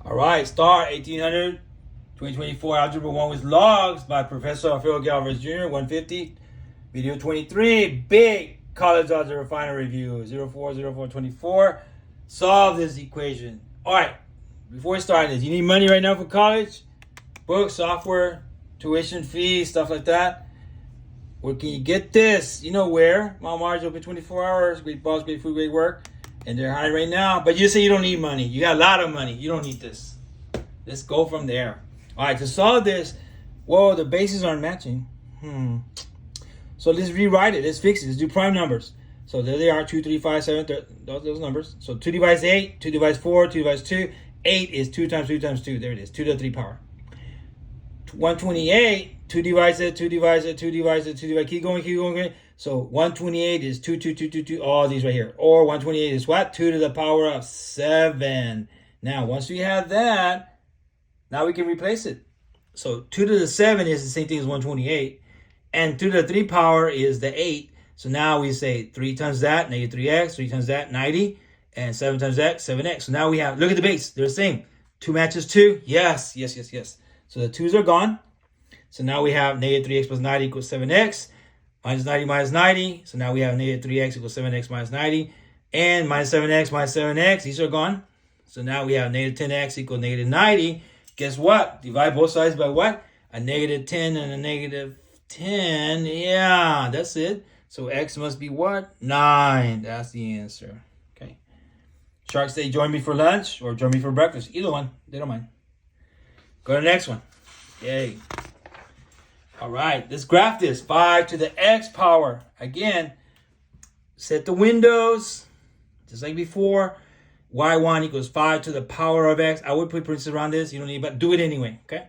All right, start 1800, 2024 Algebra 1 with logs by Professor Alfredo Galvez Jr., 150. Video 23, big college algebra final review, 040424. Solve this equation. All right, before we start this, you need money right now for college? Books, software, tuition fees, stuff like that. Where can you get this? You know where. Walmart's open 24 hours. Great boss, great food, great work. And they're hiring right now. But you say you don't need money. You got a lot of money. You don't need this. Let's go from there. All right, to solve this, whoa, the bases aren't matching. So let's rewrite it. Let's fix it. Let's do prime numbers. So there they are, 2, 3, 5, 7, those numbers. So 2 divides 8, 2 divides 4, 2 divides 2. 8 is 2 times 2 times 2. There it is, 2 to the 3 power. 128, 2 divides it, 2 divides it, 2 divides it, 2 divides it. Keep going. So 128 is 2, 2, 2, 2, 2. All these right here. Or 128 is what? 2 to the power of 7. Now, once we have that, now we can replace it. So 2 to the 7 is the same thing as 128. And 2 to the 3 power is the 8. So now we say 3 times that, negative 3x. 3 times that, 90. And 7 times that, 7x. So now we have, look at the base. They're the same. 2 matches 2. Yes. So the 2's are gone. So now we have negative 3x plus 90 equals 7x. Minus 90 minus 90. So now we have negative 3x equals 7x minus 90. And minus 7x minus 7x. These are gone. So now we have negative 10x equals negative 90. Guess what? Divide both sides by what? A negative 10 and a negative 10. Yeah, that's it. So x must be what? 9. That's the answer. Okay. Sharks say join me for lunch or join me for breakfast. Either one. They don't mind. Go to the next one. Yay. All right. Let's graph this. 5 to the x power. Again, set the windows. Just like before. Y1 equals 5 to the power of x. I would put parentheses around this. You don't need, but do it anyway. Okay.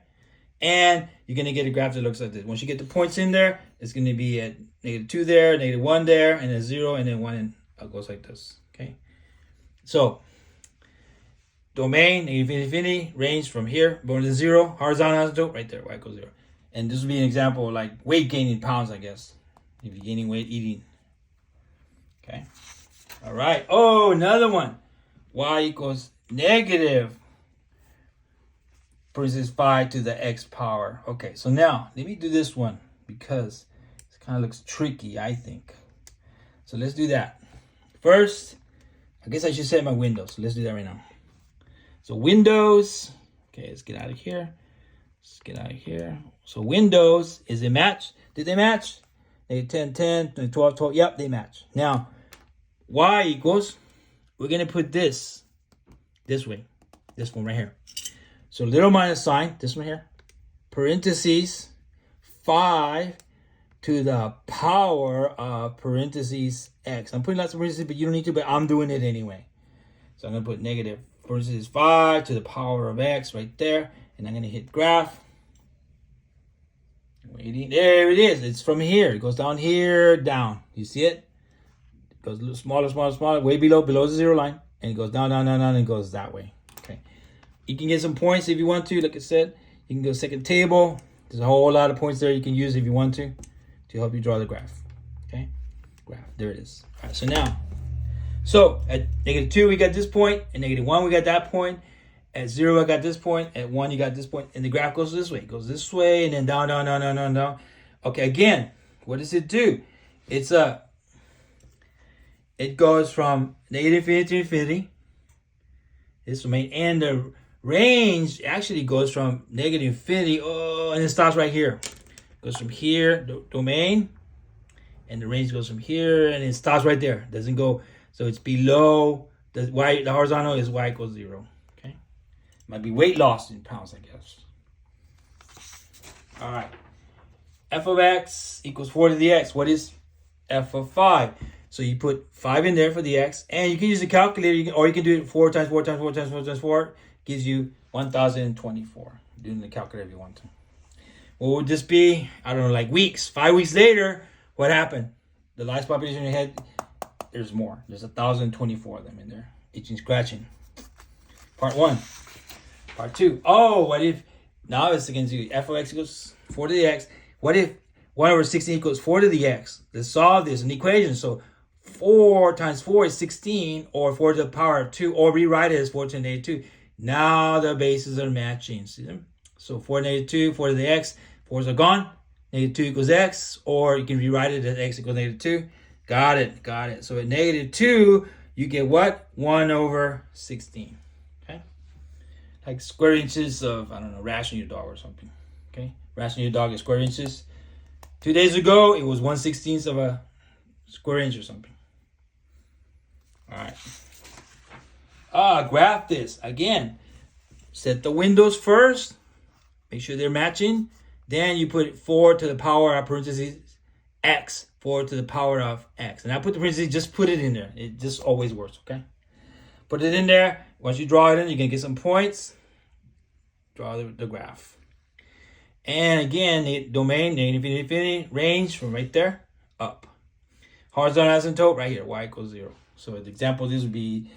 And you're going to get a graph that looks like this. Once you get the points in there, it's going to be at negative 2 there, negative 1 there, and then 0, and then 1, and it goes like this. Okay. So, domain, negative infinity, range from here, going to 0, horizontal, right there, y equals 0. And this would be an example of like weight gain in pounds, I guess. If you're gaining weight, eating. Okay. All right. Oh, another one. Y equals negative versus 5 to the x power. Okay, so now let me do this one because it kind of looks tricky, I think. So let's do that. First, I guess I should set my windows. So let's do that right now. So windows, okay, let's get out of here. So windows, is it match? Did they match? Negative 10, 10, 12, 12. Yep, they match. Now, y equals, we're going to put this way. This one right here. So little minus sign, this one here. Parentheses, 5 to the power of parentheses x. I'm putting lots of parentheses, but you don't need to, but I'm doing it anyway. So I'm going to put negative parentheses 5 to the power of x right there. And I'm going to hit graph. Waiting. There it is. It's from here. It goes down here, down. You see it? It goes a little smaller, way below the 0 line. And it goes down, and it goes that way. Okay. You can get some points if you want to. Like I said, you can go second table. There's a whole lot of points there you can use if you want to help you draw the graph. Okay. Graph. There it is. All right. So now, at negative 2, we got this point. At negative 1, we got that point. At 0, I got this point. At 1, you got this point. And the graph goes this way. It goes this way and then down. Okay, again, what does it do? It goes from negative infinity to infinity. This will make, and the range actually goes from negative infinity, and it stops right here. Goes from here, domain, and the range goes from here, and it stops right there. Doesn't go, so it's below, the horizontal is y equals 0. Okay. Might be weight loss in pounds, I guess. All right. F of x equals 4 to the x. What is f of 5? So you put 5 in there for the x, and you can use a calculator, or you can do it 4 times 4 times 4 times 4 times 4. Gives you 1,024. Doing the calculator if you want to. What would this be? I don't know, like weeks. 5 weeks later, what happened? The lice population in your head, there's more. There's 1,024 of them in there. Itching, scratching. Part 1. Part 2. Oh, what if, now it's against you. F of x equals 4 to the x. What if 1 over 16 equals 4 to the x? Let's solve this, an equation. So 4 times 4 is 16, or 4 to the power of 2, or rewrite it as 4 to the negative 2. Now the bases are matching. See them? So 4 negative 2, 4 to the x, 4's are gone. Negative 2 equals x, or you can rewrite it as x equals negative 2. Got it, got it. So at negative 2, you get what? 1 over 16. Okay? Like square inches of, I don't know, rationing your dog or something. Okay? Rationing your dog is square inches. 2 days ago, it was 1/16 of a square inch or something. All right. Graph this. Again, set the windows first. Make sure they're matching. Then you put 4 to the power of parentheses x. 4 to the power of x. And I put the parentheses, just put it in there. It just always works, okay? Put it in there. Once you draw it in, you're going to get some points. Draw the graph. And again, the domain, negative infinity, range from right there up. Horizontal asymptote right here, y equals 0. So the example of this would be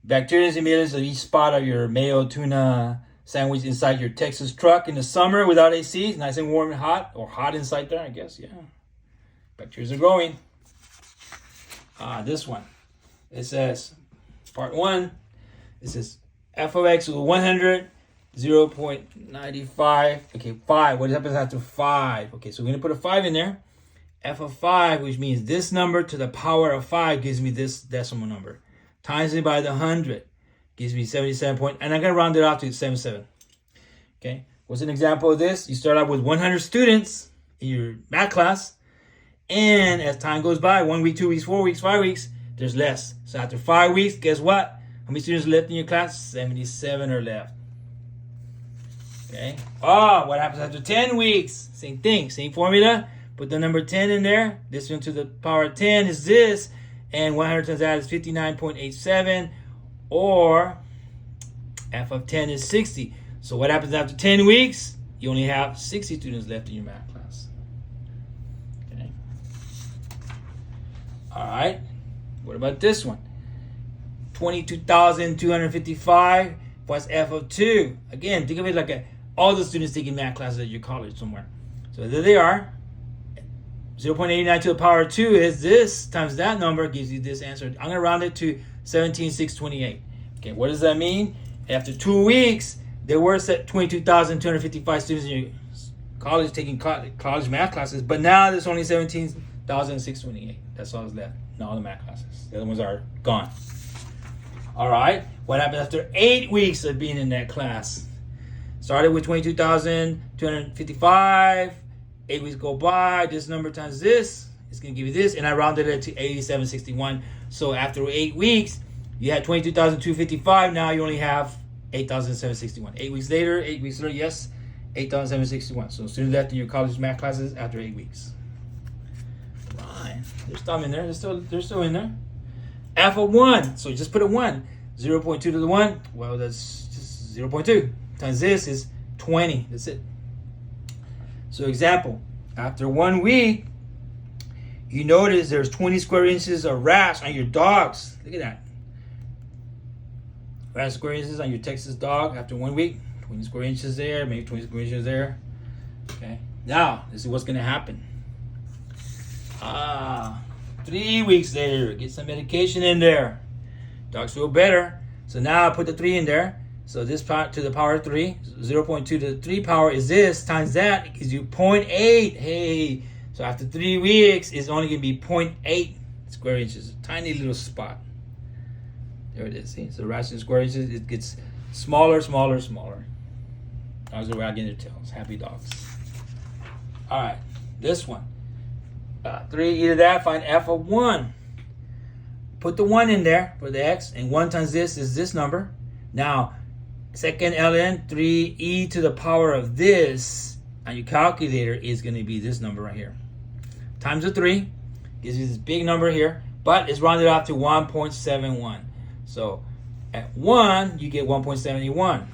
bacteria and millions of each spot of your mayo tuna sandwich inside your Texas truck in the summer without AC. It's nice and warm and hot, or hot inside there, I guess, yeah. Bacteria are growing. This one. It says, part 1, it says f of x equals 100. 0.95. Okay, 5. What happens after 5? Okay, so we're going to put a 5 in there. F of 5, which means this number to the power of 5 gives me this decimal number. Times it by the 100 gives me 77 point. And I'm going to round it off to 77. Okay, what's an example of this? You start out with 100 students in your math class. And as time goes by, 1 week, 2 weeks, 4 weeks, 5 weeks, there's less. So after 5 weeks, guess what? How many students are left in your class? 77 are left. Okay. What happens after 10 weeks? Same thing, same formula. Put the number 10 in there. This one to the power of 10 is this. And 100 times that is 59.87. Or f of 10 is 60. So what happens after 10 weeks? You only have 60 students left in your math class. Okay. All right. What about this one? 22,255. What's f of 2? Again, think of it like all the students taking math classes at your college somewhere. So there they are. 0.89 to the power of 2 is this times that number gives you this answer. I'm going to round it to 17,628. Okay, what does that mean? After 2 weeks, there were 22,255 students in your college taking college math classes, but now there's only 17,628. That's all that's left in all the math classes. The other ones are gone. All right. What happened after 8 weeks of being in that class? Started with 22,255. 8 weeks go by. This number times this is going to give you this. And I rounded it to 8761. So after 8 weeks, you had 22,255. Now you only have 8,761. 8 weeks later, yes, 8,761. So students left in your college math classes after 8 weeks. Right. There's some in there. They're still in there. F of 1. So just put a 1. 0.2 to the 1. Well, that's just 0.2. Times this is 20. That's it. So example. After 1 week, you notice there's 20 square inches of rash on your dogs. Look at that. Rash square inches on your Texas dog after 1 week. 20 square inches there. Maybe 20 square inches there. Okay. Now, this is what's going to happen. 3 weeks later, get some medication in there. Dogs feel better. So now I put the 3 in there. So this part to the power of 3, 0.2 to the 3 power is this times that. It gives you 0.8. Hey, so after 3 weeks, it's only going to be 0.8 square inches. A tiny little spot. There it is. See, so rational square inches, it gets smaller, smaller, smaller. Dogs are wagging their tails. Happy dogs. All right, this one. 3, either that, find f of 1. Put the 1 in there for the x, and 1 times this is this number. Now, second ln, 3e to the power of this on your calculator is going to be this number right here. Times the 3 gives you this big number here, but it's rounded off to 1.71. So at 1, you get 1.71.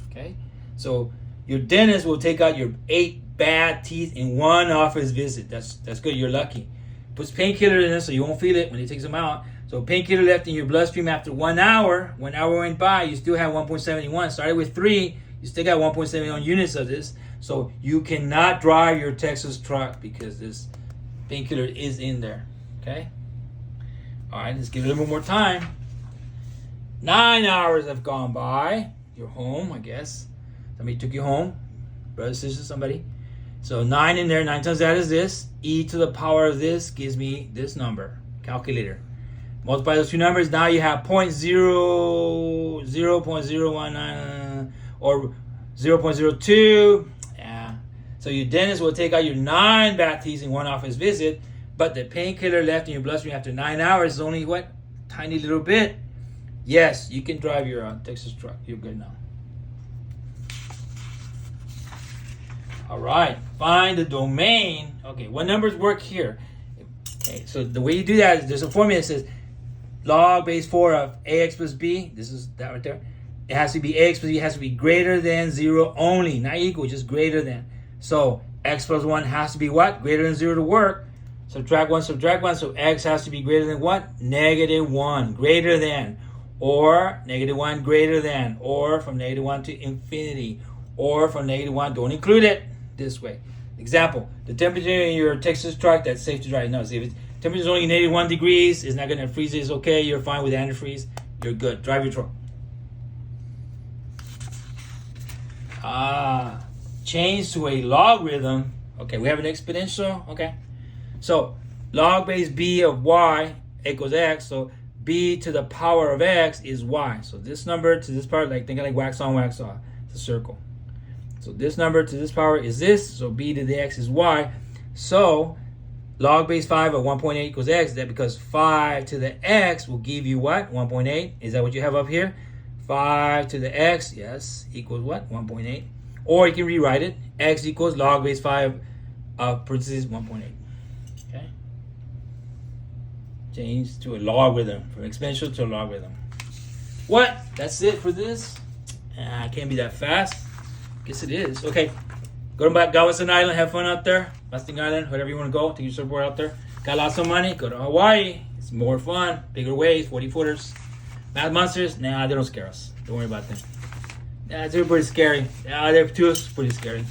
Okay? So your dentist will take out your 8 bad teeth in 1 office visit. That's good. You're lucky. Puts painkiller in there so you won't feel it when he takes them out. So painkiller left in your bloodstream after 1 hour. 1 hour went by, you still have 1.71. Started with 3, you still got 1.71 units of this. So you cannot drive your Texas truck because this painkiller is in there. Okay? All right, let's give it a little more time. 9 hours have gone by. You're home, I guess. Somebody took you home. Brother, sister, somebody. So 9 in there. 9 times that is this. E to the power of this gives me this number. Calculator. Multiply those two numbers. Now you have 0.019 or 0.02. Yeah. So your dentist will take out your 9 back teeth in one office visit, but the painkiller left in your bloodstream after 9 hours is only what? Tiny little bit. Yes, you can drive your Texas truck. You're good now. All right. Find the domain. Okay, what numbers work here? Okay, so the way you do that is there's a formula that says log base 4 of ax plus b. This is that right there. It has to be ax plus b has to be greater than 0 only, not equal, just greater than. So x plus 1 has to be what? Greater than 0 to work. Subtract 1, subtract 1. So x has to be greater than what? -1, greater than. Or -1 greater than. Or from -1 to infinity. Or from -1, don't include it this way. Example, the temperature in your Texas truck that's safe to drive. No, see, if it's temperature is only -1 degrees, it's not going to freeze, it's okay, you're fine with antifreeze, you're good. Drive your truck. Change to a logarithm. Okay, we have an exponential. Okay, so log base b of y equals x. So b to the power of x is y. So this number to this power, like think of like wax on, wax off. It's a circle. So this number to this power is this. So b to the x is y. So log base 5 of 1.8 equals x. That because 5 to the x will give you what? 1.8. Is that what you have up here? 5 to the x, yes, equals what? 1.8. Or you can rewrite it. X equals log base 5 of parentheses 1.8. Okay? Change to a logarithm. From exponential to a logarithm. What? That's it for this? I can't be that fast. Guess it is. Okay. Go to Galveston Island. Have fun out there. Mustang Island. Whatever you want to go. Take your surfboard out there. Got lots of money. Go to Hawaii. It's more fun. Bigger waves. 40-footers. Mad monsters. Nah, they don't scare us. Don't worry about them. Nah, they're pretty scary. Nah, they're too pretty scary.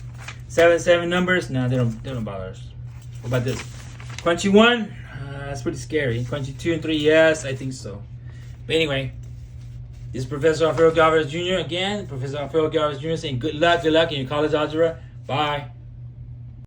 7 numbers. Nah, they don't bother us. What about this? Crunchy 1. That's pretty scary. Crunchy 2 and 3. Yes, I think so. But anyway. This is Professor Alfredo Galvez Jr. again. Professor Alfredo Galvez Jr. saying good luck in your college algebra. Bye.